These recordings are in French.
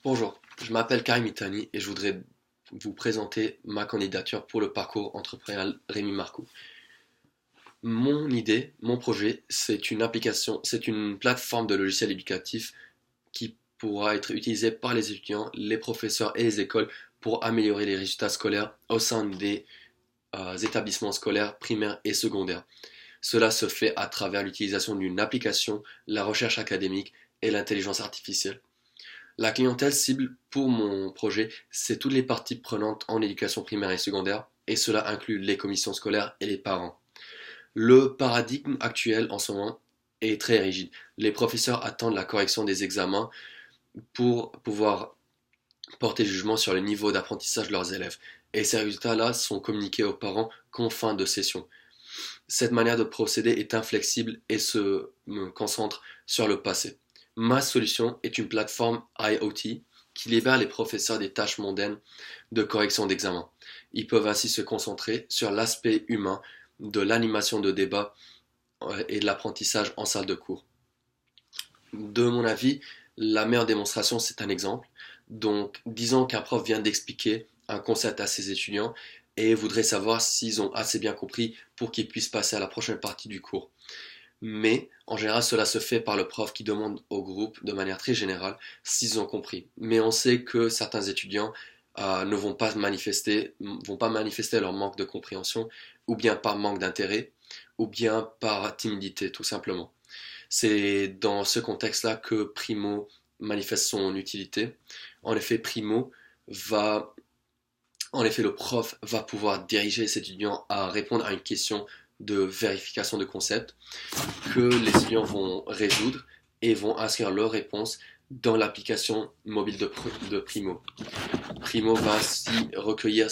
Bonjour, je m'appelle Karim Itani et je voudrais vous présenter ma candidature pour le parcours entrepreneurial Rémi Marcoux. Mon idée, mon projet, c'est une application, c'est une plateforme de logiciels éducatifs qui pourra être utilisée par les étudiants, les professeurs et les écoles pour améliorer les résultats scolaires au sein des établissements scolaires primaires et secondaires. Cela se fait à travers l'utilisation d'une application, la recherche académique et l'intelligence artificielle. La clientèle cible pour mon projet, c'est toutes les parties prenantes en éducation primaire et secondaire, et cela inclut les commissions scolaires et les parents. Le paradigme actuel en ce moment est très rigide. Les professeurs attendent la correction des examens pour pouvoir porter jugement sur le niveau d'apprentissage de leurs élèves. Et ces résultats-là sont communiqués aux parents qu'en fin de session. Cette manière de procéder est inflexible et se concentre sur le passé. Ma solution est une plateforme IoT qui libère les professeurs des tâches mondaines de correction d'examen. Ils peuvent ainsi se concentrer sur l'aspect humain de l'animation de débat et de l'apprentissage en salle de cours. De mon avis, la meilleure démonstration, c'est un exemple. Donc, disons qu'un prof vient d'expliquer un concept à ses étudiants et voudrait savoir s'ils ont assez bien compris pour qu'ils puissent passer à la prochaine partie du cours. Mais en général, cela se fait par le prof qui demande au groupe de manière très générale s'ils ont compris. Mais on sait que certains étudiants ne vont pas manifester leur manque de compréhension, ou bien par manque d'intérêt, ou bien par timidité, tout simplement. C'est dans ce contexte-là que Primo manifeste son utilité. En effet, le prof va pouvoir diriger ses étudiants à répondre à une question de vérification de concept que les étudiants vont résoudre et vont inscrire leurs réponses dans l'application mobile de Primo. Primo va ainsi recueillir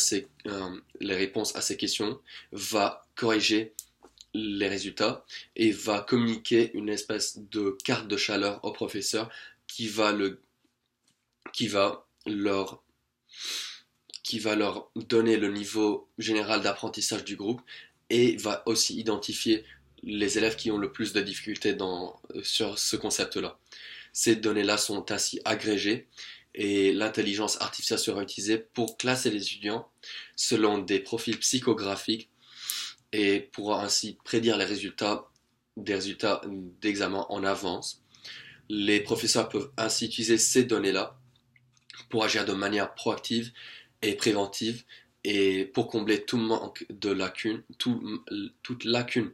les réponses à ces questions, va corriger les résultats et va communiquer une espèce de carte de chaleur au professeur qui va leur donner le niveau général d'apprentissage du groupe et va aussi identifier les élèves qui ont le plus de difficultés sur ce concept-là. Ces données-là sont ainsi agrégées et l'intelligence artificielle sera utilisée pour classer les étudiants selon des profils psychographiques et pourra ainsi prédire des résultats d'examen en avance. Les professeurs peuvent ainsi utiliser ces données-là pour agir de manière proactive et préventive et pour combler tout manque de lacune, toute lacune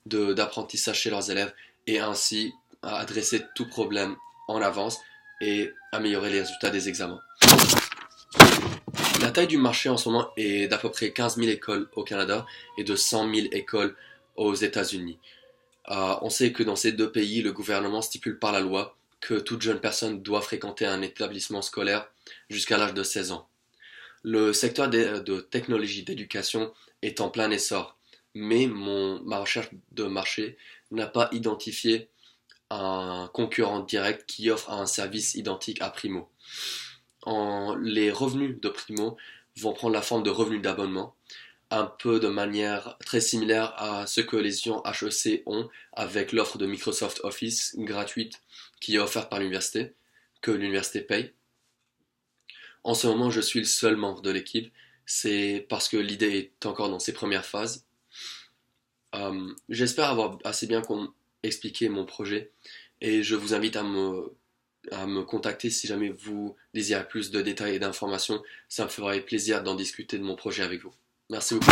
d'apprentissage chez leurs élèves et ainsi adresser tout problème en avance et améliorer les résultats des examens. La taille du marché en ce moment est d'à peu près 15 000 écoles au Canada et de 100 000 écoles aux États-Unis. On sait que dans ces deux pays, le gouvernement stipule par la loi que toute jeune personne doit fréquenter un établissement scolaire jusqu'à l'âge de 16 ans. Le secteur de technologie d'éducation est en plein essor, mais ma recherche de marché n'a pas identifié un concurrent direct qui offre un service identique à Primo. Les revenus de Primo vont prendre la forme de revenus d'abonnement, un peu de manière très similaire à ce que les étudiants HEC ont avec l'offre de Microsoft Office gratuite qui est offerte par l'université, que l'université paye. En ce moment, je suis le seul membre de l'équipe, c'est parce que l'idée est encore dans ses premières phases. J'espère avoir assez bien expliqué mon projet et je vous invite à me contacter si jamais vous désirez plus de détails et d'informations. Ça me ferait plaisir d'en discuter de mon projet avec vous. Merci beaucoup.